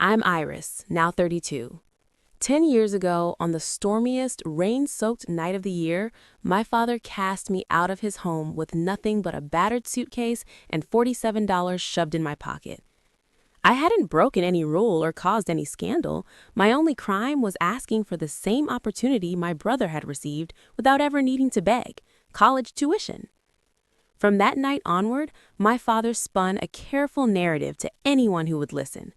I'm Iris, now 32. 10 years ago, on the stormiest, rain-soaked night of the year, my father cast me out of his home with nothing but a battered suitcase and $47 shoved in my pocket. I hadn't broken any rule or caused any scandal. My only crime was asking for the same opportunity my brother had received without ever needing to beg: college tuition. From that night onward, my father spun a careful narrative to anyone who would listen.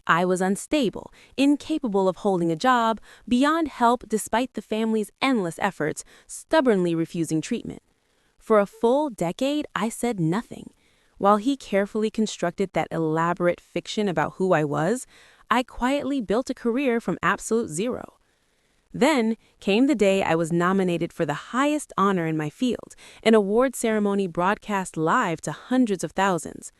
I was unstable, incapable of holding a job, beyond help despite the family's endless efforts, stubbornly refusing treatment. For a full decade, I said nothing. While he carefully constructed that elaborate fiction about who I was, I quietly built a career from absolute zero. Then came the day I was nominated for the highest honor in my field, an award ceremony broadcast live to hundreds of thousands.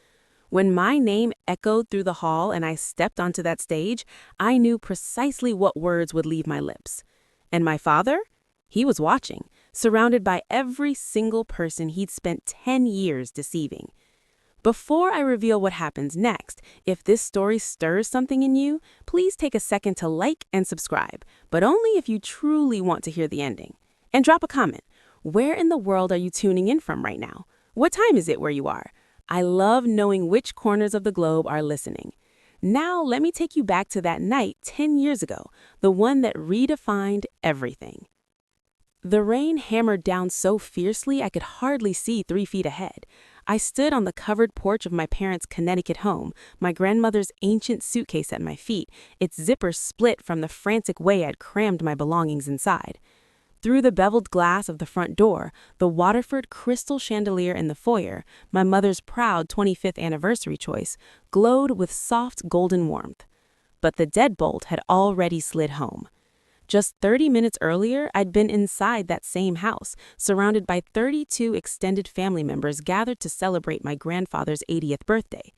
When my name echoed through the hall and I stepped onto that stage, I knew precisely what words would leave my lips. And my father? He was watching, surrounded by every single person he'd spent 10 years deceiving. Before I reveal what happens next, if this story stirs something in you, please take a second to like and subscribe, but only if you truly want to hear the ending. And drop a comment. Where in the world are you tuning in from right now? What time is it where you are? I love knowing which corners of the globe are listening. Now let me take you back to that night 10 years ago, the one that redefined everything. The rain hammered down so fiercely I could hardly see 3 feet ahead. I stood on the covered porch of my parents' Connecticut home, my grandmother's ancient suitcase at my feet, its zipper split from the frantic way I'd crammed my belongings inside. Through the beveled glass of the front door, the Waterford crystal chandelier in the foyer, my mother's proud 25th anniversary choice, glowed with soft golden warmth. But the deadbolt had already slid home. Just 30 minutes earlier, I'd been inside that same house, surrounded by 32 extended family members gathered to celebrate my grandfather's 80th birthday.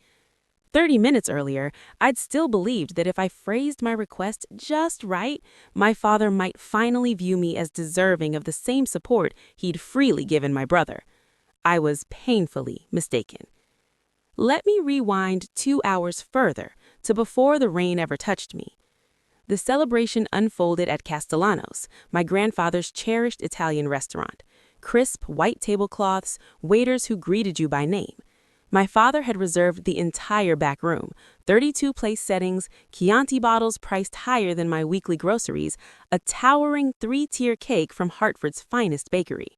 30 minutes earlier, I'd still believed that if I phrased my request just right, my father might finally view me as deserving of the same support he'd freely given my brother. I was painfully mistaken. Let me rewind 2 hours further to before the rain ever touched me. The celebration unfolded at Castellanos, my grandfather's cherished Italian restaurant. Crisp white tablecloths, waiters who greeted you by name. My father had reserved the entire back room, 32 place settings, Chianti bottles priced higher than my weekly groceries, a towering 3-tier cake from Hartford's finest bakery.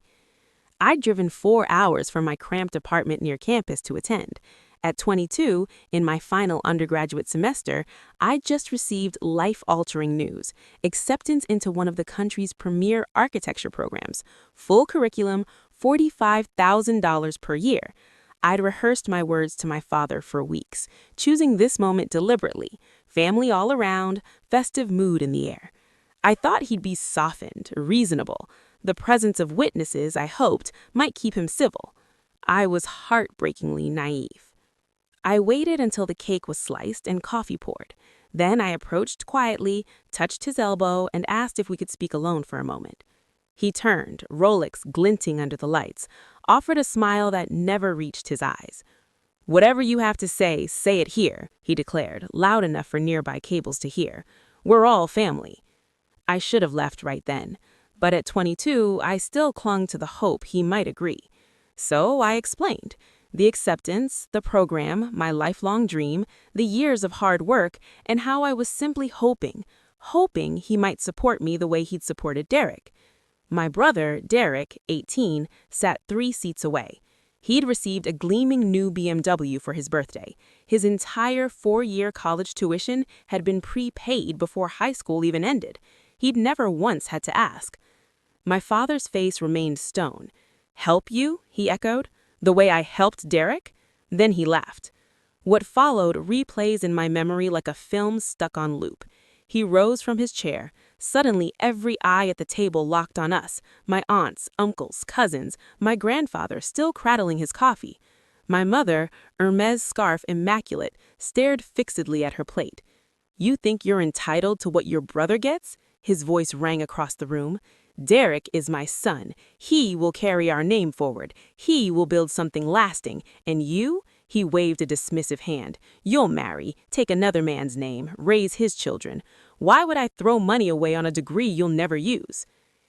I'd driven 4 hours from my cramped apartment near campus to attend. At 22, in my final undergraduate semester, I'd just received life-altering news: acceptance into one of the country's premier architecture programs, full curriculum, $45,000 per year. I'd rehearsed my words to my father for weeks, choosing this moment deliberately, family all around, festive mood in the air. I thought he'd be softened, reasonable. The presence of witnesses, I hoped, might keep him civil. I was heartbreakingly naive. I waited until the cake was sliced and coffee poured. Then I approached quietly, touched his elbow, and asked if we could speak alone for a moment. He turned, Rolex glinting under the lights, offered a smile that never reached his eyes. "Whatever you have to say it here," he declared, loud enough for nearby cables to hear. "We're all family." I should have left right then, but at 22, I still clung to the hope he might agree. So I explained. The acceptance, the program, my lifelong dream, the years of hard work, and how I was simply hoping he might support me the way he'd supported Derek. My brother, Derek, 18, sat 3 seats away. He'd received a gleaming new BMW for his birthday. His entire 4-year college tuition had been prepaid before high school even ended. He'd never once had to ask. My father's face remained stone. "Help you?" he echoed. "The way I helped Derek?" Then he laughed. What followed replays in my memory like a film stuck on loop. He rose from his chair. Suddenly, every eye at the table locked on us, my aunts, uncles, cousins, my grandfather still cradling his coffee. My mother, Hermes scarf immaculate, stared fixedly at her plate. "You think you're entitled to what your brother gets?" His voice rang across the room. "Derek is my son. He will carry our name forward. He will build something lasting. And you He waved a dismissive hand. You'll marry, take another man's name, raise his children. Why would I throw money away on a degree you'll never use?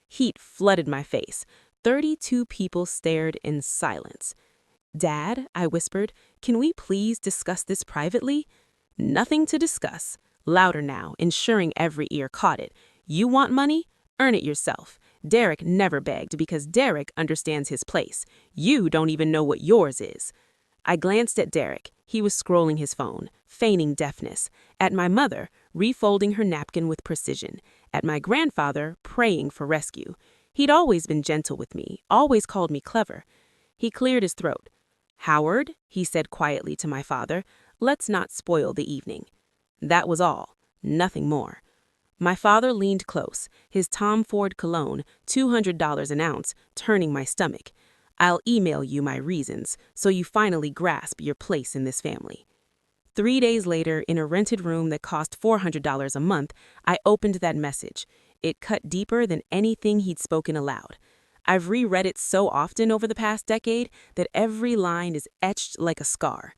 Heat flooded my face. 32 people stared in silence. Dad, I whispered, can we please discuss this privately? Nothing to discuss. Louder now, ensuring every ear caught it. You want money? Earn it yourself. Derek never begged because Derek understands his place. You don't even know what yours is. I glanced at Derek. He was scrolling his phone, feigning deafness. At my mother, refolding her napkin with precision. At my grandfather, praying for rescue. He'd always been gentle with me, always called me clever. He cleared his throat. Howard, he said quietly to my father, let's not spoil the evening. That was all, nothing more. My father leaned close, his Tom Ford cologne, $200 an ounce, turning my stomach. I'll email you my reasons, so you finally grasp your place in this family. 3 days later, in a rented room that cost $400 a month, I opened that message. It cut deeper than anything he'd spoken aloud. I've reread it so often over the past decade that every line is etched like a scar.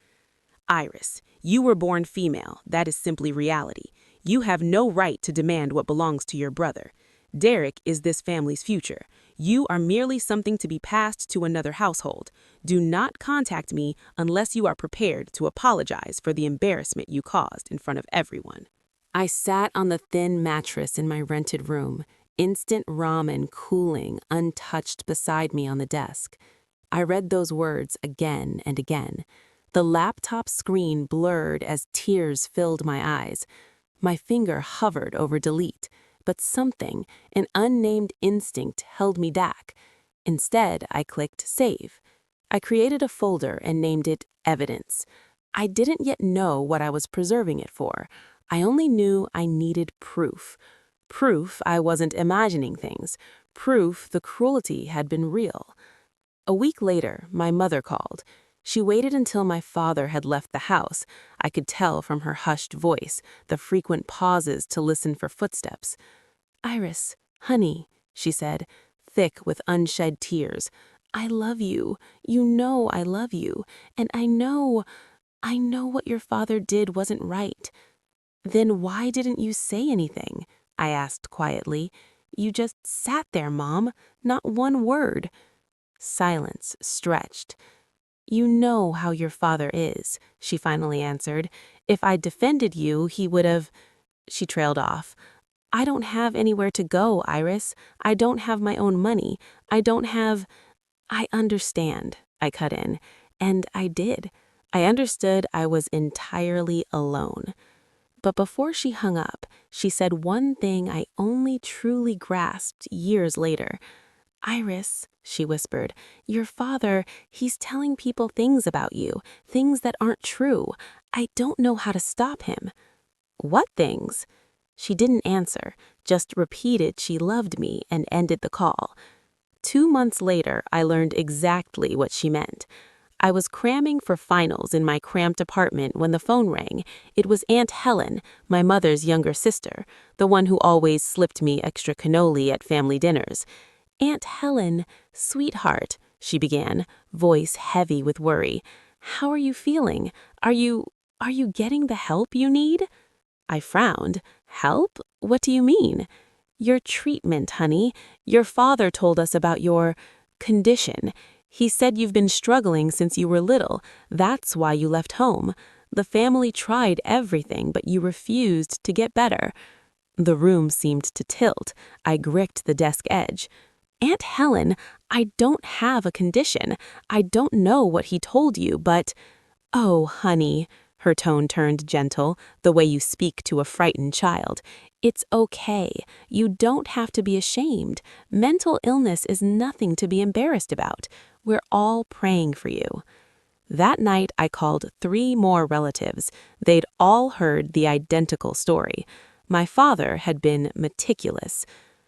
Iris, you were born female. That is simply reality. You have no right to demand what belongs to your brother. Derek is this family's future. You are merely something to be passed to another household. Do not contact me unless you are prepared to apologize for the embarrassment you caused in front of everyone. I sat on the thin mattress in my rented room, instant ramen cooling, untouched beside me on the desk. I read those words again and again. The laptop screen blurred as tears filled my eyes. My finger hovered over delete, but something, an unnamed instinct, held me back. Instead, I clicked save. I created a folder and named it Evidence. I didn't yet know what I was preserving it for. I only knew I needed proof. Proof I wasn't imagining things. Proof the cruelty had been real. A week later, my mother called. She waited until my father had left the house. I could tell from her hushed voice, the frequent pauses to listen for footsteps. Iris, honey, she said, thick with unshed tears. I love you. You know I love you. And I know what your father did wasn't right. Then why didn't you say anything? I asked quietly. You just sat there, Mom. Not one word. Silence stretched. You know how your father is, she finally answered. If I defended you, he would have... She trailed off. I don't have anywhere to go, Iris. I don't have my own money. I don't have... I understand, I cut in. And I did. I understood I was entirely alone. But before she hung up, she said one thing I only truly grasped years later. Iris, she whispered, your father, he's telling people things about you, things that aren't true. I don't know how to stop him. What things? She didn't answer, just repeated she loved me and ended the call. 2 months later, I learned exactly what she meant. I was cramming for finals in my cramped apartment when the phone rang. It was Aunt Helen, my mother's younger sister, the one who always slipped me extra cannoli at family dinners. Aunt Helen, sweetheart, she began, voice heavy with worry. How are you feeling? Are you getting the help you need? I frowned. Help? What do you mean? Your treatment, honey. Your father told us about your condition. He said you've been struggling since you were little. That's why you left home. The family tried everything, but you refused to get better. The room seemed to tilt. I gripped the desk edge. Aunt Helen, I don't have a condition. I don't know what he told you, but... Oh, honey, her tone turned gentle, the way you speak to a frightened child. It's okay. You don't have to be ashamed. Mental illness is nothing to be embarrassed about. We're all praying for you. That night, I called 3 more relatives. They'd all heard the identical story. My father had been meticulous.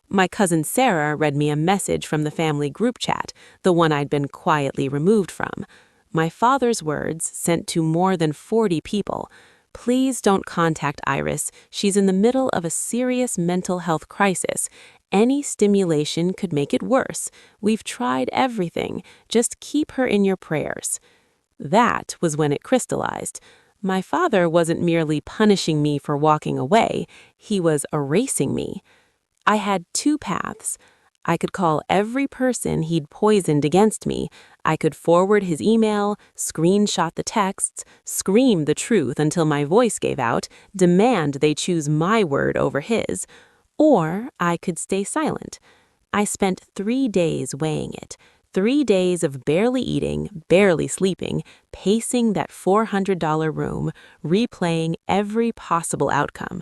My cousin Sarah read me a message from the family group chat, the one I'd been quietly removed from. My father's words, sent to more than 40 people. Please don't contact Iris. She's in the middle of a serious mental health crisis. Any stimulation could make it worse. We've tried everything. Just keep her in your prayers. That was when it crystallized. My father wasn't merely punishing me for walking away, he was erasing me. I had two paths. I could call every person he'd poisoned against me. I could forward his email, screenshot the texts, scream the truth until my voice gave out, demand they choose my word over his. Or I could stay silent. I spent 3 days weighing it. 3 days of barely eating, barely sleeping, pacing that $400 room, replaying every possible outcome.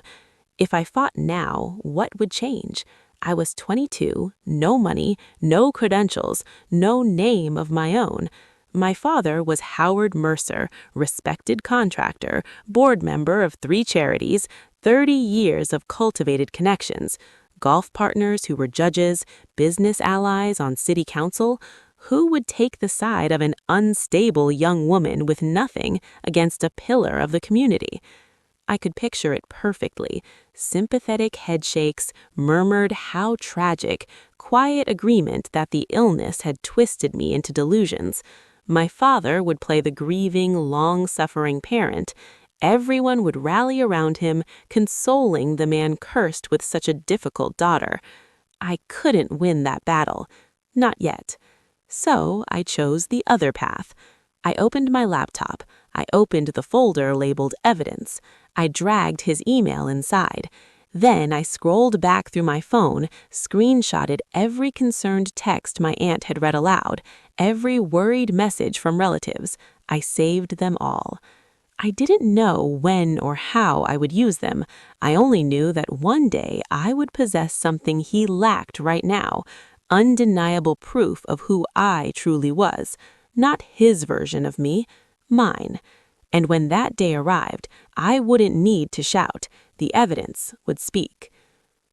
If I fought now, what would change? I was 22, no money, no credentials, no name of my own. My father was Howard Mercer, respected contractor, board member of 3 charities, 30 years of cultivated connections, golf partners who were judges, business allies on city council. Who would take the side of an unstable young woman with nothing against a pillar of the community? I could picture it perfectly. Sympathetic headshakes, murmured how tragic, quiet agreement that the illness had twisted me into delusions. My father would play the grieving, long-suffering parent. Everyone would rally around him, consoling the man cursed with such a difficult daughter. I couldn't win that battle. Not yet. So I chose the other path. I opened my laptop. I opened the folder labeled Evidence. I dragged his email inside. Then I scrolled back through my phone, screenshotted every concerned text my aunt had read aloud, every worried message from relatives. I saved them all. I didn't know when or how I would use them. I only knew that one day I would possess something he lacked right now, undeniable proof of who I truly was. Not his version of me, mine. And when that day arrived, I wouldn't need to shout. The evidence would speak.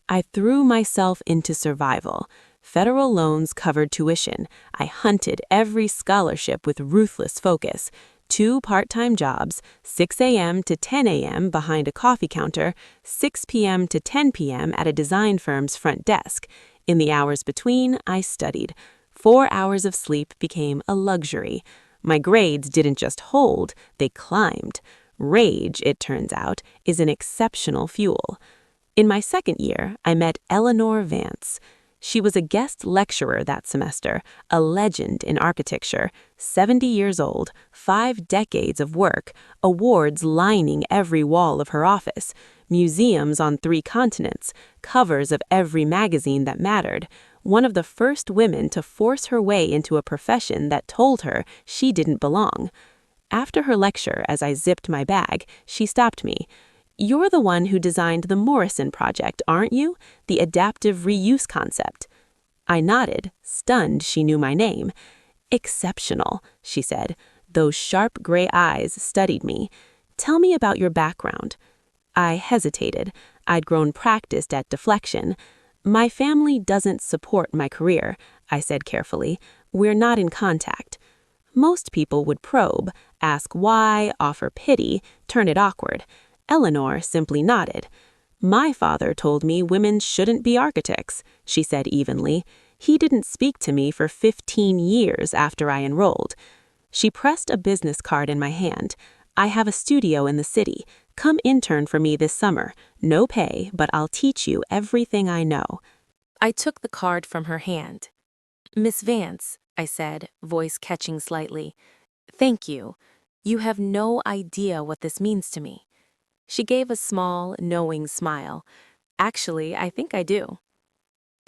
I threw myself into survival. Federal loans covered tuition. I hunted every scholarship with ruthless focus. 2 part-time jobs, 6 a.m. to 10 a.m. behind a coffee counter, 6 p.m. to 10 p.m. at a design firm's front desk. In the hours between, I studied. 4 hours of sleep became a luxury. My grades didn't just hold, they climbed. Rage, it turns out, is an exceptional fuel. In my second year, I met Eleanor Vance. She was a guest lecturer that semester, a legend in architecture, 70 years old, 5 decades of work, awards lining every wall of her office, museums on 3 continents, covers of every magazine that mattered, one of the first women to force her way into a profession that told her she didn't belong. After her lecture, as I zipped my bag, she stopped me. "You're the one who designed the Morrison project, aren't you? The adaptive reuse concept." I nodded, stunned she knew my name. "Exceptional," she said. Those sharp gray eyes studied me. "Tell me about your background." I hesitated. I'd grown practiced at deflection. "My family doesn't support my career," I said carefully. "We're not in contact." Most people would probe, ask why, offer pity, turn it awkward. Eleanor simply nodded. "My father told me women shouldn't be architects," she said evenly. "He didn't speak to me for 15 years after I enrolled." She pressed a business card in my hand. "I have a studio in the city. Come intern for me this summer. No pay, but I'll teach you everything I know." I took the card from her hand. "Miss Vance," I said, voice catching slightly, "thank you. You have no idea what this means to me." She gave a small, knowing smile. "Actually, I think I do."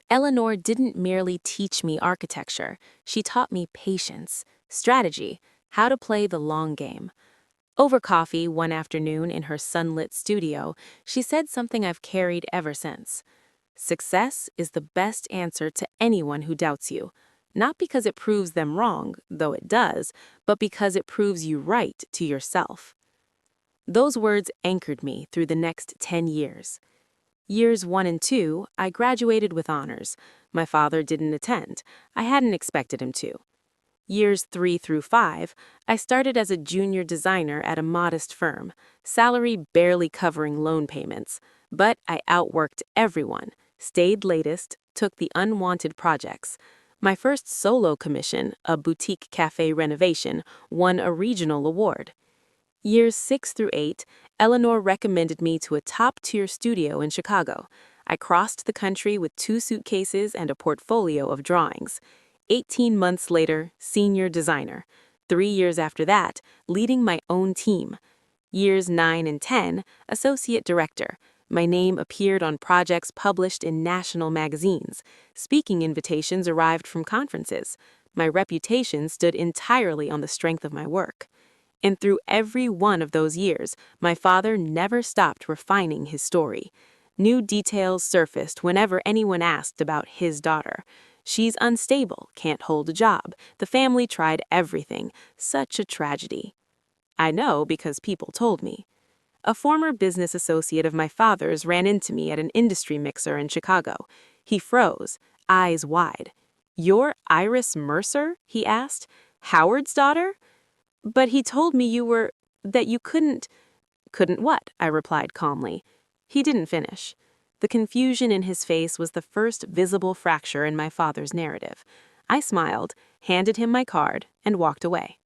Eleanor didn't merely teach me architecture. She taught me patience, strategy, how to play the long game. Over coffee one afternoon in her sunlit studio, she said something I've carried ever since. "Success is the best answer to anyone who doubts you. Not because it proves them wrong, though it does, but because it proves you right to yourself." Those words anchored me through the next 10 years. Years 1 and 2, I graduated with honors. My father didn't attend. I hadn't expected him to. Years 3 through 5, I started as a junior designer at a modest firm, salary barely covering loan payments. But I outworked everyone, stayed latest, took the unwanted projects. My first solo commission, a boutique cafe renovation, won a regional award. Years 6 through 8, Eleanor recommended me to a top-tier studio in Chicago. I crossed the country with 2 suitcases and a portfolio of drawings. 18 months later, senior designer. 3 years after that, leading my own team. Years 9 and 10, associate director. My name appeared on projects published in national magazines. Speaking invitations arrived from conferences. My reputation stood entirely on the strength of my work. And through every one of those years, my father never stopped refining his story. New details surfaced whenever anyone asked about his daughter. She's unstable, can't hold a job. The family tried everything. Such a tragedy. I know because people told me. A former business associate of my father's ran into me at an industry mixer in Chicago. He froze, eyes wide. "You're Iris Mercer?" he asked. "Howard's daughter?" "But he told me that you couldn't." "Couldn't what?" I replied calmly. He didn't finish. The confusion in his face was the first visible fracture in my father's narrative. I smiled, handed him my card, and walked away.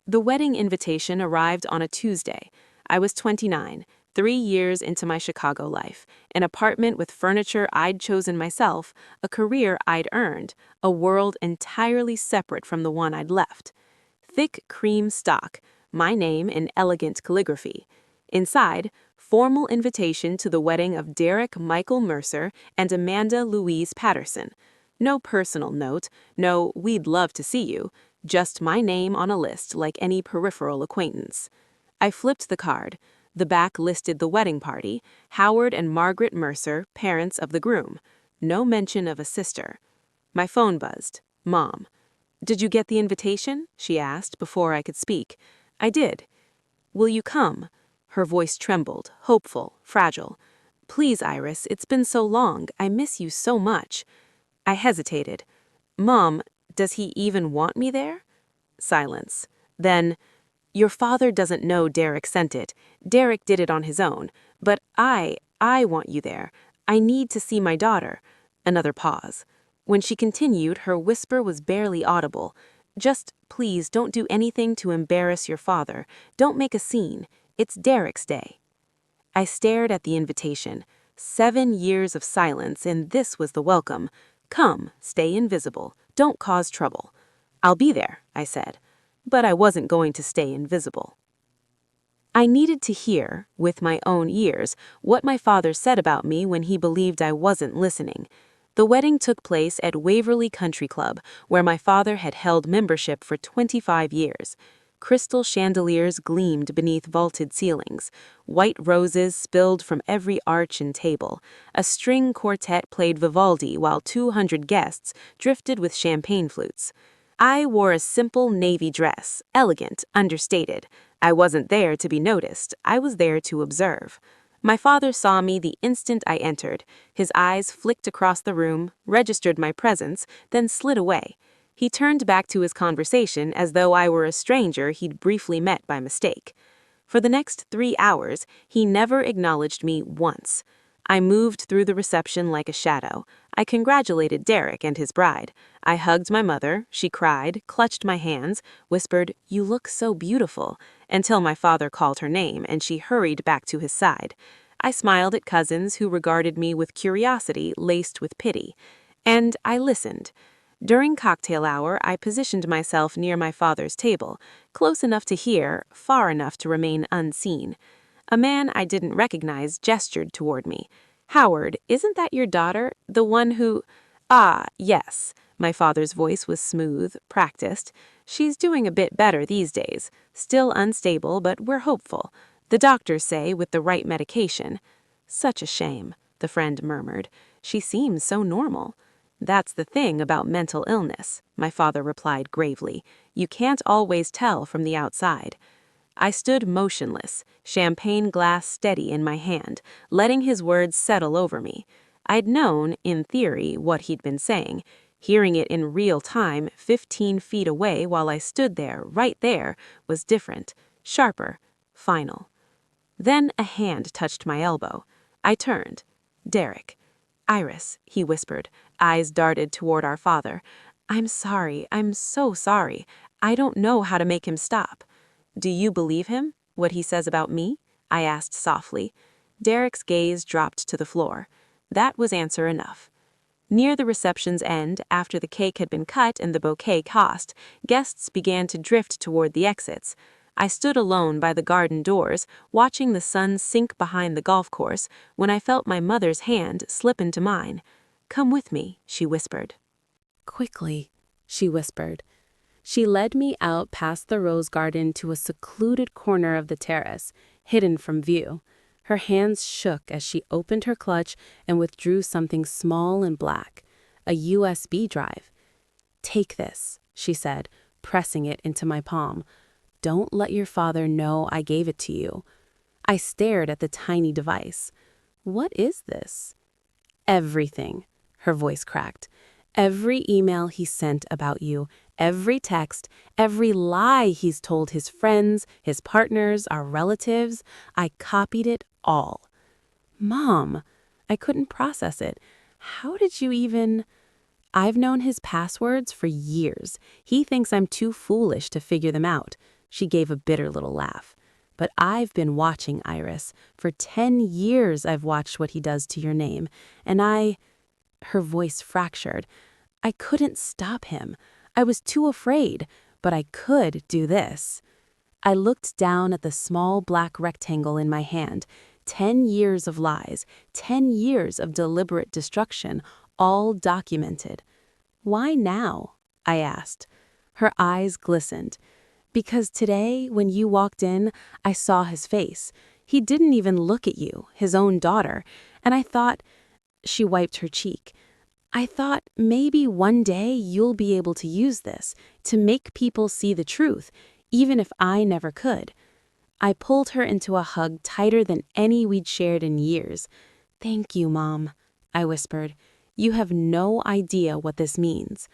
The wedding invitation arrived on a Tuesday. I was 29, 3 years into my Chicago life, an apartment with furniture I'd chosen myself, a career I'd earned, a world entirely separate from the one I'd left. Thick cream stock, my name in elegant calligraphy. Inside, formal invitation to the wedding of Derek Michael Mercer and Amanda Louise Patterson. No personal note, no "we'd love to see you," just my name on a list like any peripheral acquaintance. I flipped the card. The back listed the wedding party, Howard and Margaret Mercer, parents of the groom. No mention of a sister. My phone buzzed. Mom. "Did you get the invitation?" she asked before I could speak. I did. "Will you come?" Her voice trembled, hopeful, fragile. "Please, Iris, it's been so long. I miss you so much." I hesitated. "Mom, does he even want me there?" Silence. Then, "Your father doesn't know Derek sent it. Derek did it on his own. But I want you there. I need to see my daughter." Another pause. When she continued, her whisper was barely audible. "Just, please, don't do anything to embarrass your father. Don't make a scene. It's Derek's day." I stared at the invitation. 7 years of silence, and this was the welcome. "Come, stay invisible. Don't cause trouble." "I'll be there," I said. But I wasn't going to stay invisible. I needed to hear, with my own ears, what my father said about me when he believed I wasn't listening. The wedding took place at Waverly Country Club, where my father had held membership for 25 years. Crystal chandeliers gleamed beneath vaulted ceilings. White roses spilled from every arch and table. A string quartet played Vivaldi while 200 guests drifted with champagne flutes. I wore a simple navy dress, elegant, understated. I wasn't there to be noticed. I was there to observe. My father saw me the instant I entered. His eyes flicked across the room, registered my presence, then slid away. He turned back to his conversation as though I were a stranger he'd briefly met by mistake. For the next 3 hours, he never acknowledged me once. I moved through the reception like a shadow. I congratulated Derek and his bride. I hugged my mother. She cried, clutched my hands, whispered, "You look so beautiful," until my father called her name and she hurried back to his side. I smiled at cousins who regarded me with curiosity laced with pity. And I listened. During cocktail hour, I positioned myself near my father's table, close enough to hear, far enough to remain unseen. A man I didn't recognize gestured toward me. "Howard, isn't that your daughter? The one who—" "Ah, yes." My father's voice was smooth, practiced. "She's doing a bit better these days. Still unstable, but we're hopeful. The doctors say with the right medication." "Such a shame," the friend murmured. "She seems so normal." "That's the thing about mental illness," my father replied gravely. "You can't always tell from the outside." I stood motionless, champagne glass steady in my hand, letting his words settle over me. I'd known, in theory, what he'd been saying. Hearing it in real time, 15 feet away while I stood there, right there, was different, sharper, final. Then a hand touched my elbow. I turned. Derek. "Iris," he whispered, eyes darted toward our father. "I'm sorry. I'm so sorry. I don't know how to make him stop." "Do you believe him, what he says about me?" I asked softly. Derek's gaze dropped to the floor. That was answer enough. Near the reception's end, after the cake had been cut and the bouquet tossed, guests began to drift toward the exits. I stood alone by the garden doors, watching the sun sink behind the golf course, when I felt my mother's hand slip into mine. "Come with me," she whispered. "Quickly," she whispered. She led me out past the rose garden to a secluded corner of the terrace, hidden from view. Her hands shook as she opened her clutch and withdrew something small and black, a USB drive. "Take this," she said, pressing it into my palm. "Don't let your father know I gave it to you." I stared at the tiny device. "What is this?" "Everything," her voice cracked. "Every email he sent about you, every text, every lie he's told his friends, his partners, our relatives. I copied it all." "Mom," I couldn't process it. "How did you even—" "I've known his passwords for years. He thinks I'm too foolish to figure them out." She gave a bitter little laugh. "But I've been watching, Iris. For 10 years I've watched what he does to your name. And Her voice fractured. "I couldn't stop him. I was too afraid. But I could do this." I looked down at the small black rectangle in my hand. 10 years of lies, 10 years of deliberate destruction, all documented. "Why now?" I asked. Her eyes glistened. "Because today, when you walked in, I saw his face. He didn't even look at you, his own daughter. And I thought—" She wiped her cheek. "I thought maybe one day you'll be able to use this, to make people see the truth, even if I never could." I pulled her into a hug tighter than any we'd shared in years. "Thank you, Mom," I whispered. "You have no idea what this means."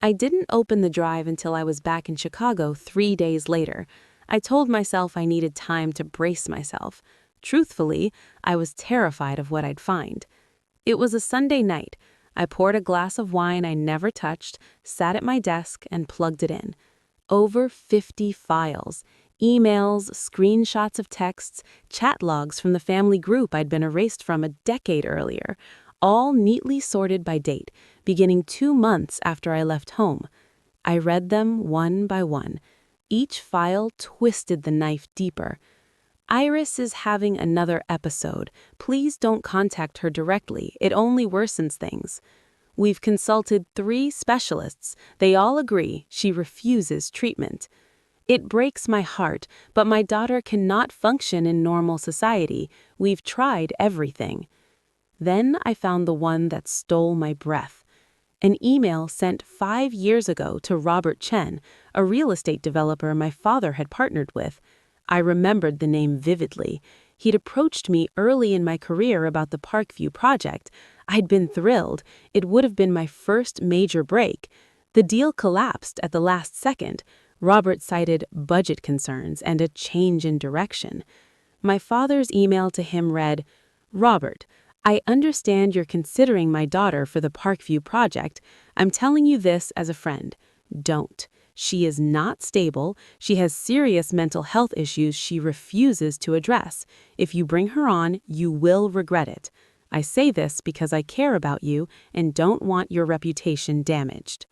I didn't open the drive until I was back in Chicago 3 days later. I told myself I needed time to brace myself. Truthfully, I was terrified of what I'd find. It was a Sunday night. I poured a glass of wine I never touched, sat at my desk, and plugged it in. Over 50 files. Emails, screenshots of texts, chat logs from the family group I'd been erased from a decade earlier, all neatly sorted by date, beginning 2 months after I left home. I read them one by one. Each file twisted the knife deeper. "Iris is having another episode. Please don't contact her directly. It only worsens things. We've consulted 3 specialists. They all agree she refuses treatment. It breaks my heart, but my daughter cannot function in normal society. We've tried everything." Then I found the one that stole my breath. An email sent 5 years ago to Robert Chen, a real estate developer my father had partnered with. I remembered the name vividly. He'd approached me early in my career about the Parkview project. I'd been thrilled. It would have been my first major break. The deal collapsed at the last second. Robert cited budget concerns and a change in direction. My father's email to him read, "Robert, I understand you're considering my daughter for the Parkview project. I'm telling you this as a friend. Don't. She is not stable. She has serious mental health issues she refuses to address. If you bring her on, you will regret it. I say this because I care about you and don't want your reputation damaged."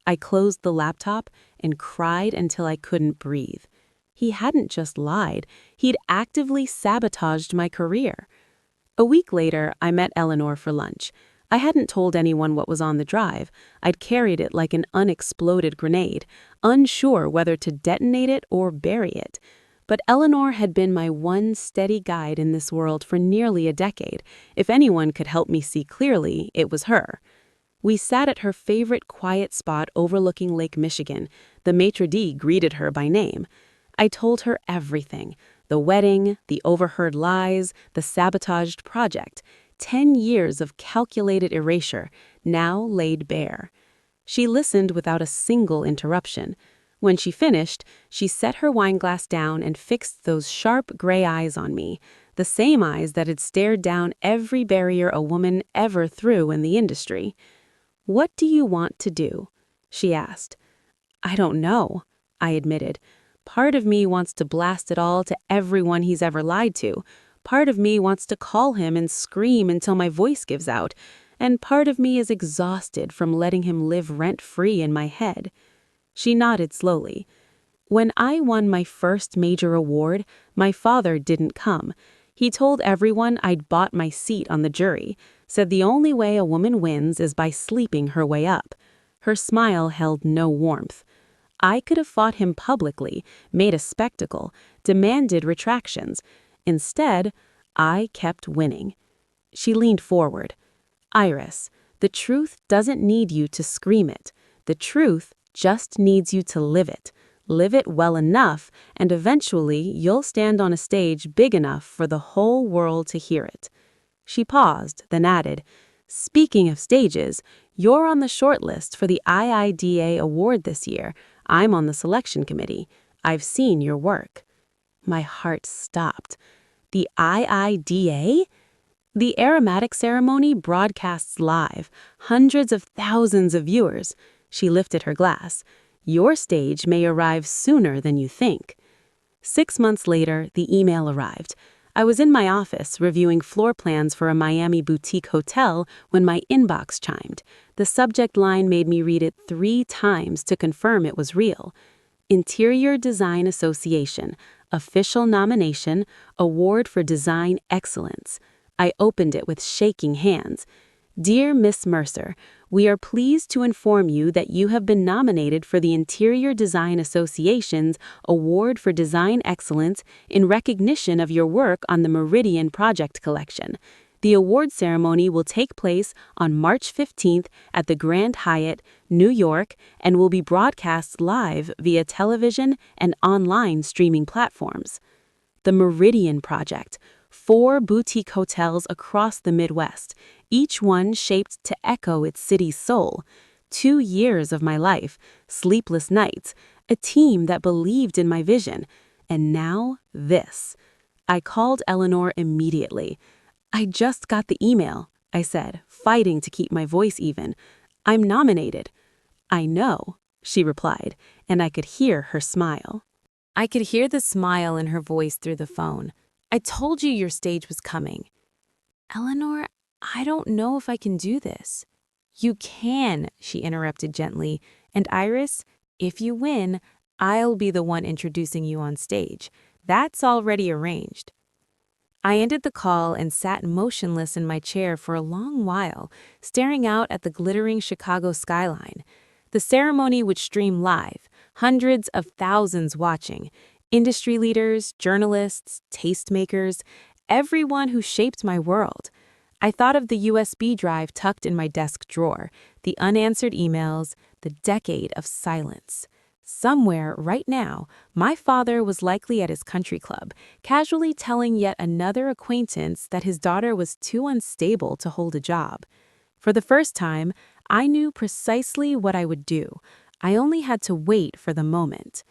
I closed the laptop and cried until I couldn't breathe. He hadn't just lied. He'd actively sabotaged my career. A week later, I met Eleanor for lunch. I hadn't told anyone what was on the drive. I'd carried it like an unexploded grenade, unsure whether to detonate it or bury it. But Eleanor had been my one steady guide in this world for nearly a decade. If anyone could help me see clearly, it was her. We sat at her favorite quiet spot overlooking Lake Michigan. The maitre d' greeted her by name. I told her everything. The wedding, the overheard lies, the sabotaged project. 10 years of calculated erasure, now laid bare. She listened without a single interruption. When she finished, she set her wineglass down and fixed those sharp gray eyes on me, the same eyes that had stared down every barrier a woman ever threw in the industry. "What do you want to do?" she asked. "I don't know," I admitted. "Part of me wants to blast it all to everyone he's ever lied to. Part of me wants to call him and scream until my voice gives out. And part of me is exhausted from letting him live rent-free in my head." She nodded slowly. "When I won my first major award, my father didn't come. He told everyone I'd bought my seat on the jury, said the only way a woman wins is by sleeping her way up." Her smile held no warmth. I could have fought him publicly, made a spectacle, demanded retractions. Instead, I kept winning. She leaned forward. "Iris, the truth doesn't need you to scream it. The truth just needs you to live it. Live it well enough, and eventually you'll stand on a stage big enough for the whole world to hear it." She paused, then added, "Speaking of stages, you're on the shortlist for the IIDA award this year. I'm on the selection committee. I've seen your work." My heart stopped. The IIDA? The aromatic ceremony broadcasts live, hundreds of thousands of viewers. She lifted her glass. "Your stage may arrive sooner than you think." 6 months later, the email arrived. I was in my office reviewing floor plans for a Miami boutique hotel when my inbox chimed. The subject line made me read it 3 times to confirm it was real. Interior Design Association, official nomination, award for design excellence. I opened it with shaking hands. "Dear Miss Mercer, we are pleased to inform you that you have been nominated for the Interior Design Association's Award for Design Excellence in recognition of your work on the Meridian Project Collection. The award ceremony will take place on March 15th at the Grand Hyatt, New York, and will be broadcast live via television and online streaming platforms." The Meridian Project, 4 boutique hotels across the Midwest, each one shaped to echo its city's soul. 2 years of my life, sleepless nights, a team that believed in my vision. And now, this. I called Eleanor immediately. "I just got the email," I said, fighting to keep my voice even. "I'm nominated." "I know," she replied, and I could hear her smile. I could hear the smile in her voice through the phone. "I told you your stage was coming." "Eleanor, I don't know if I can do this." "You can," she interrupted gently. "And Iris, if you win, I'll be the one introducing you on stage. That's already arranged." I ended the call and sat motionless in my chair for a long while, staring out at the glittering Chicago skyline. The ceremony would stream live, hundreds of thousands watching. Industry leaders, journalists, tastemakers, everyone who shaped my world. I thought of the USB drive tucked in my desk drawer, the unanswered emails, the decade of silence. Somewhere, right now, my father was likely at his country club, casually telling yet another acquaintance that his daughter was too unstable to hold a job. For the first time, I knew precisely what I would do. I only had to wait for the moment.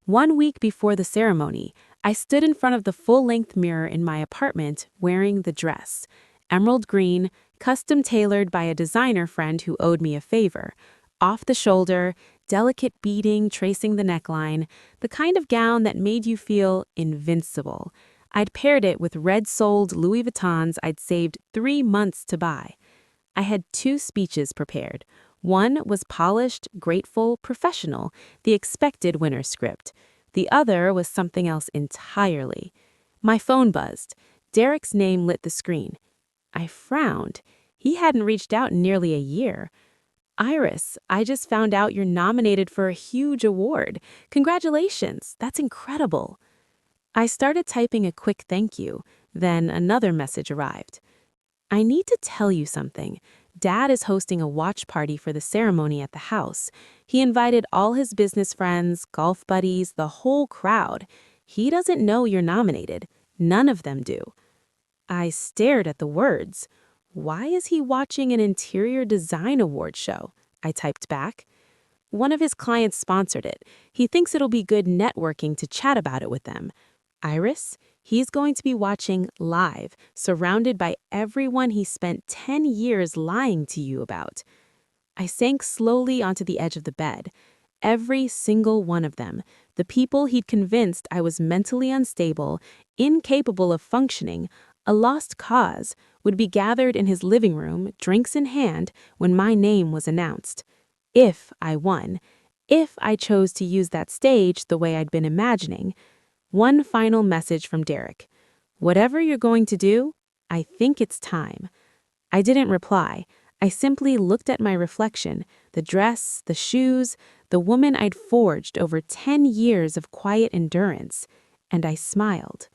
1 week before the ceremony, I stood in front of the full-length mirror in my apartment wearing the dress. Emerald green, custom-tailored by a designer friend who owed me a favor. Off the shoulder, delicate beading tracing the neckline, the kind of gown that made you feel invincible. I'd paired it with red-soled Louis Vuittons I'd saved 3 months to buy. I had 2 speeches prepared. One was polished, grateful, professional, the expected winner script. The other was something else entirely. My phone buzzed. Derek's name lit the screen. I frowned. He hadn't reached out in nearly a year. "Iris, I just found out you're nominated for a huge award. Congratulations, that's incredible." I started typing a quick thank you, then another message arrived. "I need to tell you something. Dad is hosting a watch party for the ceremony at the house. He invited all his business friends, golf buddies, the whole crowd. He doesn't know you're nominated. None of them do." I stared at the words. "Why is he watching an interior design award show?" I typed back. "One of his clients sponsored it. He thinks it'll be good networking to chat about it with them. Iris, he's going to be watching live, surrounded by everyone he spent 10 years lying to you about." I sank slowly onto the edge of the bed. Every single one of them, the people he'd convinced I was mentally unstable, incapable of functioning, a lost cause, would be gathered in his living room, drinks in hand, when my name was announced. If I won, if I chose to use that stage the way I'd been imagining. One final message from Derek. Whatever you're going to do, I think it's time. I didn't reply. I simply looked at my reflection, the dress, the shoes, the woman I'd forged over 10 years of quiet endurance, and I smiled.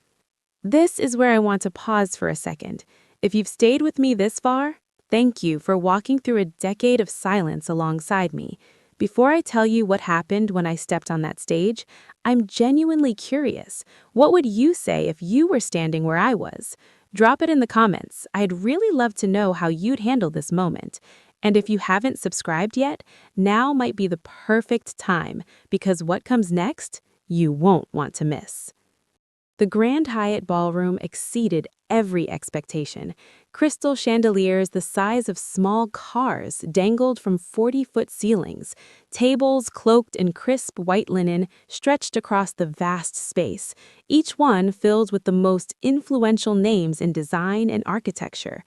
This is where I want to pause for a second. If you've stayed with me this far, thank you for walking through a decade of silence alongside me. Before I tell you what happened when I stepped on that stage, I'm genuinely curious. What would you say if you were standing where I was? Drop it in the comments. I'd really love to know how you'd handle this moment. And if you haven't subscribed yet, now might be the perfect time, because what comes next, you won't want to miss. The Grand Hyatt Ballroom exceeded every expectation. Crystal chandeliers the size of small cars dangled from 40-foot ceilings. Tables cloaked in crisp white linen stretched across the vast space, each one filled with the most influential names in design and architecture.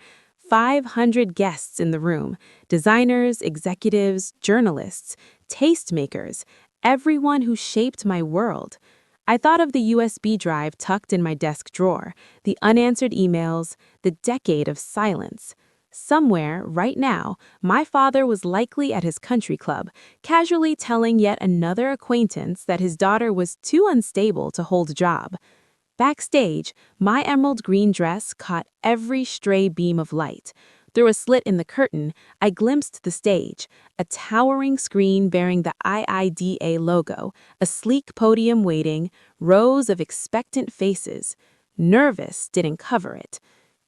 500 guests in the room, designers, executives, journalists, tastemakers, everyone who shaped my world. I thought of the USB drive tucked in my desk drawer, the unanswered emails, the decade of silence. Somewhere, right now, my father was likely at his country club, casually telling yet another acquaintance that his daughter was too unstable to hold a job. Backstage, my emerald green dress caught every stray beam of light. Through a slit in the curtain, I glimpsed the stage, a towering screen bearing the IIDA logo, a sleek podium waiting, rows of expectant faces. Nervous didn't cover it.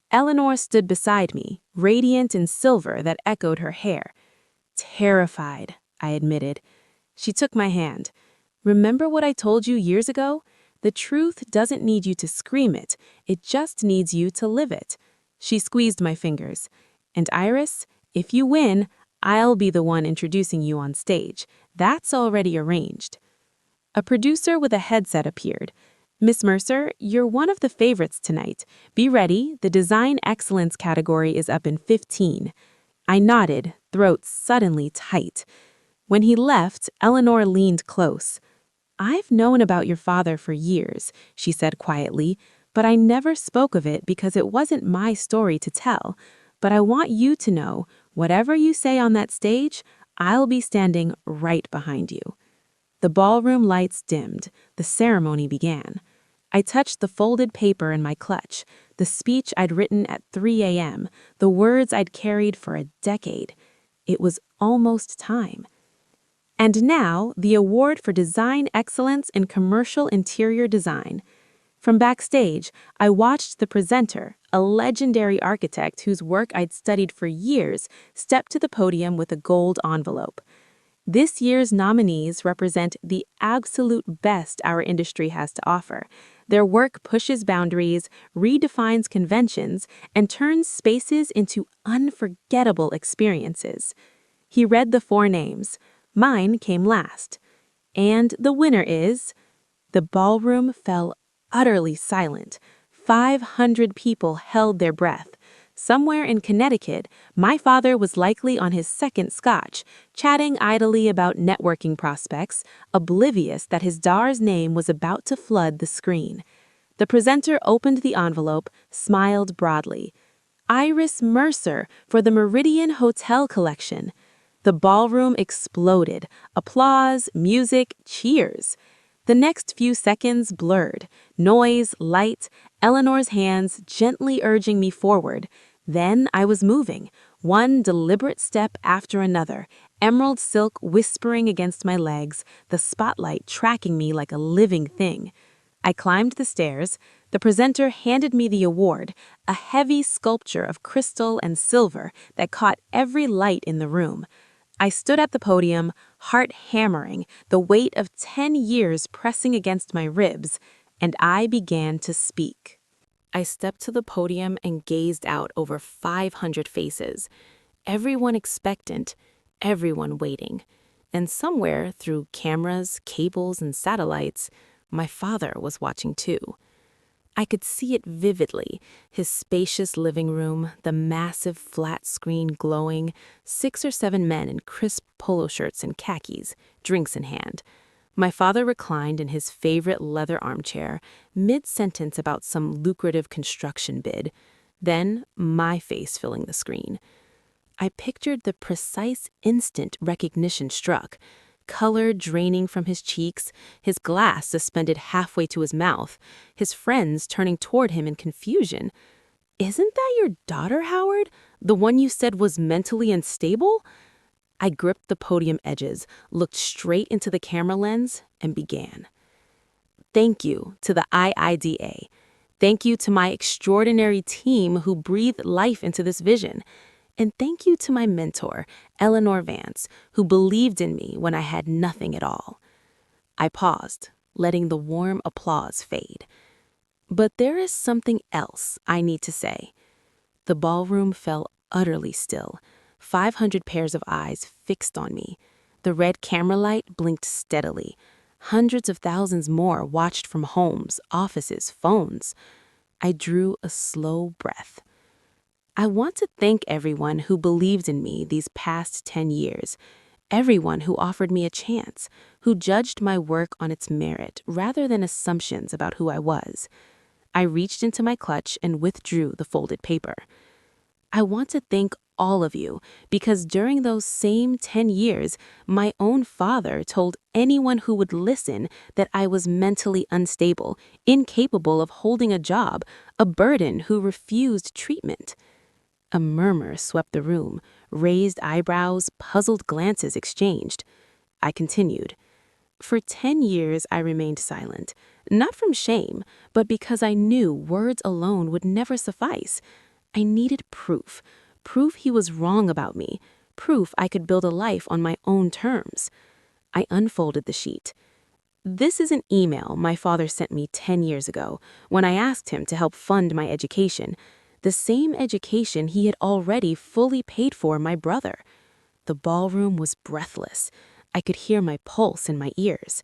Eleanor stood beside me, radiant in silver that echoed her hair. Terrified, I admitted. She took my hand. Remember what I told you years ago? The truth doesn't need you to scream it just needs you to live it. She squeezed my fingers. And Iris, if you win, I'll be the one introducing you on stage. That's already arranged. A producer with a headset appeared. Miss Mercer, you're one of the favorites tonight. Be ready, the Design Excellence category is up in 15. I nodded, throat suddenly tight. When he left, Eleanor leaned close. I've known about your father for years, she said quietly, but I never spoke of it because it wasn't my story to tell. But I want you to know, whatever you say on that stage, I'll be standing right behind you. The ballroom lights dimmed. The ceremony began. I touched the folded paper in my clutch, the speech I'd written at 3 a.m., the words I'd carried for a decade. It was almost time. And now, the award for Design Excellence in Commercial Interior Design. From backstage, I watched the presenter, a legendary architect whose work I'd studied for years, step to the podium with a gold envelope. This year's nominees represent the absolute best our industry has to offer. Their work pushes boundaries, redefines conventions, and turns spaces into unforgettable experiences. He read the 4 names. Mine came last. And the winner is... The ballroom fell utterly silent. 500 people held their breath. Somewhere in Connecticut, my father was likely on his second scotch, chatting idly about networking prospects, oblivious that his daughter's name was about to flood the screen. The presenter opened the envelope, smiled broadly. Iris Mercer for the Meridian Hotel Collection. The ballroom exploded. Applause, music, cheers. The next few seconds blurred. Noise, light, Eleanor's hands gently urging me forward. Then I was moving, one deliberate step after another, emerald silk whispering against my legs, the spotlight tracking me like a living thing. I climbed the stairs. The presenter handed me the award, a heavy sculpture of crystal and silver that caught every light in the room. I stood at the podium, heart hammering, the weight of 10 years pressing against my ribs, and I began to speak. I stepped to the podium and gazed out over 500 faces, everyone expectant, everyone waiting. And somewhere through cameras, cables, and satellites, my father was watching too. I could see it vividly, his spacious living room, the massive flat screen glowing, 6 or 7 men in crisp polo shirts and khakis, drinks in hand. My father reclined in his favorite leather armchair, mid-sentence about some lucrative construction bid. Then, my face filling the screen. I pictured the precise instant recognition struck, color draining from his cheeks, his glass suspended halfway to his mouth, his friends turning toward him in confusion. "Isn't that your daughter, Howard? The one you said was mentally unstable?" I gripped the podium edges, looked straight into the camera lens, and began. Thank you to the IIDA. Thank you to my extraordinary team who breathed life into this vision. And thank you to my mentor, Eleanor Vance, who believed in me when I had nothing at all. I paused, letting the warm applause fade. But there is something else I need to say. The ballroom fell utterly still, 500 pairs of eyes fixed on me. The red camera light blinked steadily. Hundreds of thousands more watched from homes, offices, phones. I drew a slow breath. I want to thank everyone who believed in me these past 10 years, everyone who offered me a chance, who judged my work on its merit rather than assumptions about who I was. I reached into my clutch and withdrew the folded paper. I want to thank all of you because during those same 10 years, my own father told anyone who would listen that I was mentally unstable, incapable of holding a job, a burden who refused treatment. A murmur swept the room, raised eyebrows, puzzled glances exchanged. I continued. For 10 years I remained silent, not from shame, but because I knew words alone would never suffice. I needed proof, proof he was wrong about me, proof I could build a life on my own terms. I unfolded the sheet. This is an email my father sent me 10 years ago when I asked him to help fund my education. The same education he had already fully paid for my brother. The ballroom was breathless. I could hear my pulse in my ears.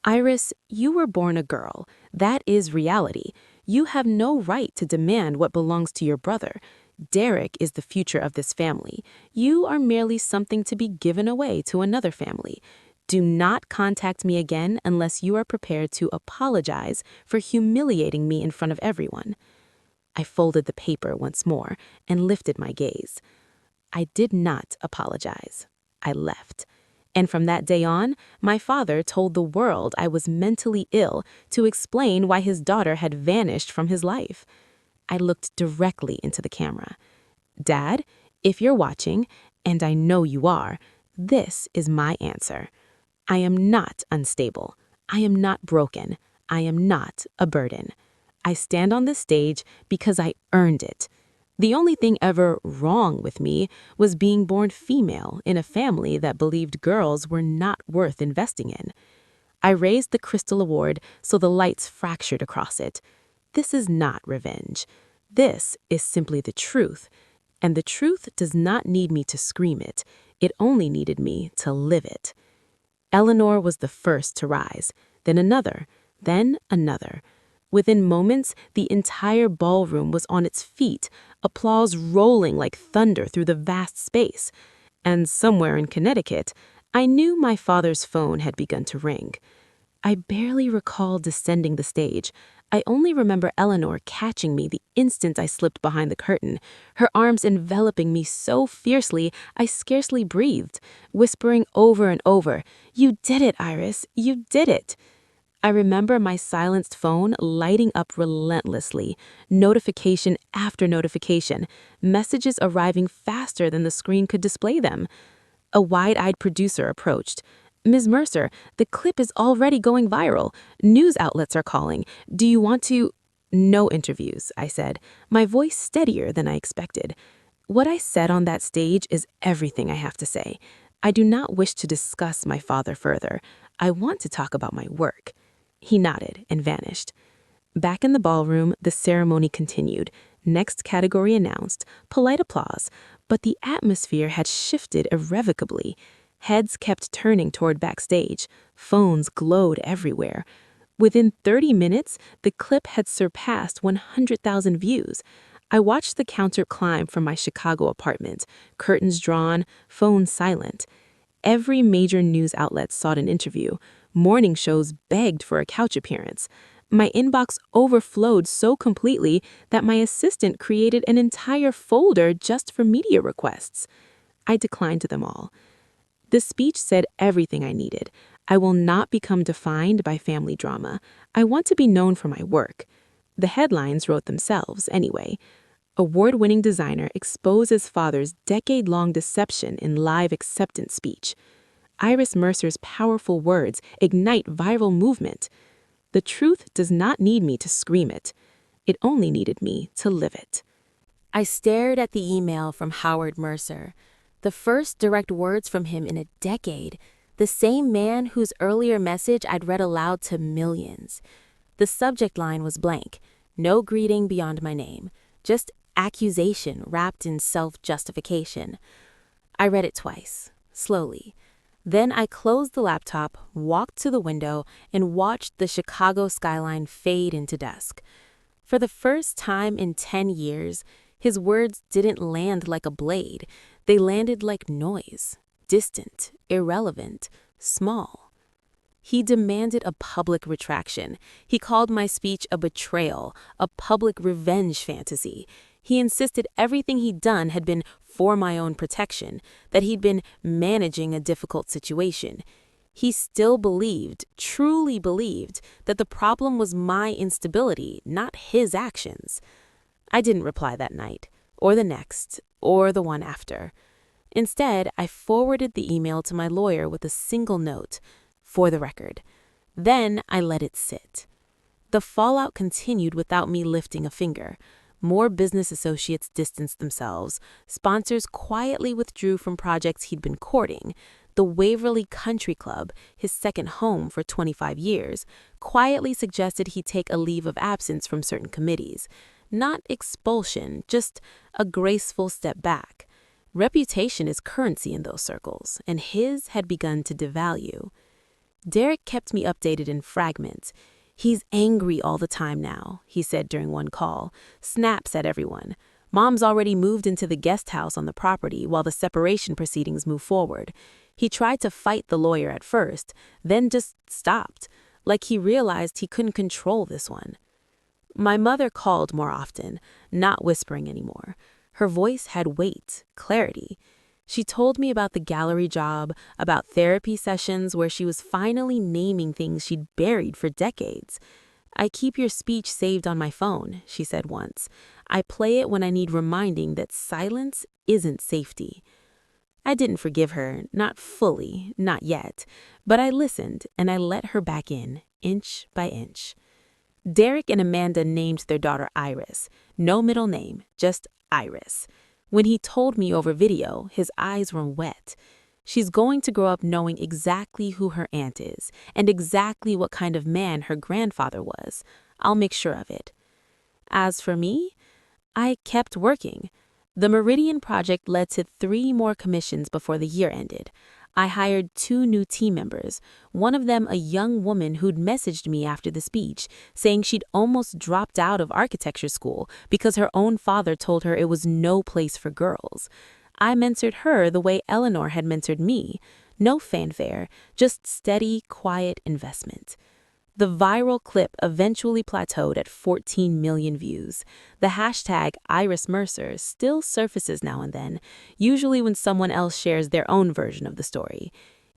Iris, you were born a girl. That is reality. You have no right to demand what belongs to your brother. Derek is the future of this family. You are merely something to be given away to another family. Do not contact me again unless you are prepared to apologize for humiliating me in front of everyone. I folded the paper once more and lifted my gaze. I did not apologize. I left. And from that day on, my father told the world I was mentally ill to explain why his daughter had vanished from his life. I looked directly into the camera. Dad, if you're watching, and I know you are, this is my answer. I am not unstable. I am not broken. I am not a burden. I stand on this stage because I earned it. The only thing ever wrong with me was being born female in a family that believed girls were not worth investing in. I raised the Crystal Award so the lights fractured across it. This is not revenge. This is simply the truth. And the truth does not need me to scream it. It only needed me to live it. Eleanor was the first to rise, then another, then another. Within moments, the entire ballroom was on its feet, applause rolling like thunder through the vast space. And somewhere in Connecticut, I knew my father's phone had begun to ring. I barely recall descending the stage. I only remember Eleanor catching me the instant I slipped behind the curtain, her arms enveloping me so fiercely I scarcely breathed, whispering over and over, "You did it, Iris, you did it." I remember my silenced phone lighting up relentlessly, notification after notification, messages arriving faster than the screen could display them. A wide-eyed producer approached. "Ms. Mercer, the clip is already going viral. News outlets are calling. Do you want to—" "No interviews," I said, my voice steadier than I expected. What I said on that stage is everything I have to say. I do not wish to discuss my father further. I want to talk about my work. He nodded and vanished. Back in the ballroom, the ceremony continued. Next category announced, polite applause, But the atmosphere had shifted irrevocably. Heads kept turning toward backstage. Phones glowed everywhere. Within 30 minutes, the clip had surpassed 100,000 views. I watched the counter climb from my Chicago apartment, curtains drawn, phone silent. Every major news outlet sought an interview. Morning shows begged for a couch appearance. My inbox overflowed so completely that my assistant created an entire folder just for media requests. I declined them all. The speech said everything I needed. I will not become defined by family drama. I want to be known for my work. The headlines wrote themselves, anyway. Award-winning designer exposes father's decade-long deception in live acceptance speech. Iris Mercer's powerful words ignite viral movement. The truth does not need me to scream it. It only needed me to live it. I stared at the email from Howard Mercer. The first direct words from him in a decade. The same man whose earlier message I'd read aloud to millions. The subject line was blank. No greeting beyond my name. Just accusation wrapped in self-justification. I read it twice, slowly. Then I closed the laptop, walked to the window, and watched the Chicago skyline fade into dusk. For the first time in 10 years, his words didn't land like a blade. They landed like noise, distant, irrelevant, small. He demanded a public retraction. He called my speech a betrayal, a public revenge fantasy. He insisted everything he'd done had been for my own protection, that he'd been managing a difficult situation. He still believed, truly believed, that the problem was my instability, not his actions. I didn't reply that night, or the next, or the one after. Instead, I forwarded the email to my lawyer with a single note, for the record. Then I let it sit. The fallout continued without me lifting a finger. More business associates distanced themselves. Sponsors quietly withdrew from projects he'd been courting. The Waverly Country Club, his second home for 25 years, quietly suggested he take a leave of absence from certain committees. Not expulsion, just a graceful step back. Reputation is currency in those circles, and his had begun to devalue. Derek kept me updated in fragments. "He's angry all the time now," he said during one call. "Snaps at everyone. Mom's already moved into the guest house on the property while the separation proceedings move forward. He tried to fight the lawyer at first, then just stopped, like he realized he couldn't control this one." My mother called more often, not whispering anymore. Her voice had weight, clarity. She told me about the gallery job, about therapy sessions where she was finally naming things she'd buried for decades. "I keep your speech saved on my phone," she said once. "I play it when I need reminding that silence isn't safety." I didn't forgive her, not fully, not yet, but I listened and I let her back in, inch by inch. Derek and Amanda named their daughter Iris. No middle name, just Iris. When he told me over video, his eyes were wet. She's going to grow up knowing exactly who her aunt is and exactly what kind of man her grandfather was. I'll make sure of it. As for me, I kept working. The Meridian project led to 3 more commissions before the year ended. I hired 2 new team members, one of them a young woman who'd messaged me after the speech, saying she'd almost dropped out of architecture school because her own father told her it was no place for girls. I mentored her the way Eleanor had mentored me. No fanfare, just steady, quiet investment. The viral clip eventually plateaued at 14 million views. The hashtag Iris Mercer still surfaces now and then, usually when someone else shares their own version of the story.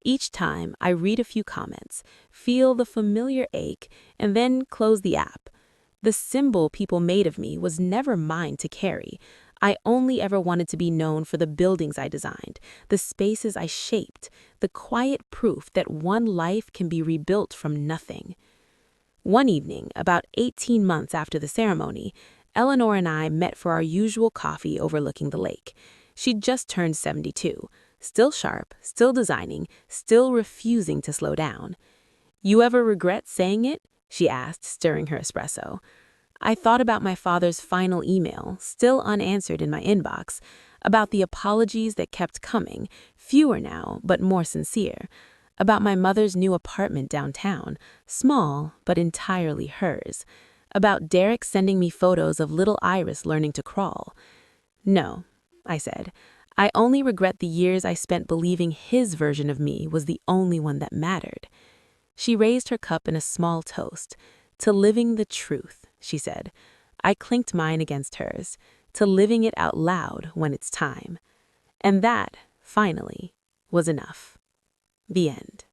Each time, I read a few comments, feel the familiar ache, and then close the app. The symbol people made of me was never mine to carry. I only ever wanted to be known for the buildings I designed, the spaces I shaped, the quiet proof that one life can be rebuilt from nothing. One evening, about 18 months after the ceremony, Eleanor and I met for our usual coffee overlooking the lake. She'd just turned 72, still sharp, still designing, still refusing to slow down. "You ever regret saying it?" she asked, stirring her espresso. I thought about my father's final email, still unanswered in my inbox, About the apologies that kept coming, fewer now, but more sincere. About my mother's new apartment downtown, small, but entirely hers. About Derek sending me photos of little Iris learning to crawl. No, I said. I only regret the years I spent believing his version of me was the only one that mattered. She raised her cup in a small toast. To living the truth, she said. I clinked mine against hers. To living it out loud when it's time. And that, finally, was enough. The end.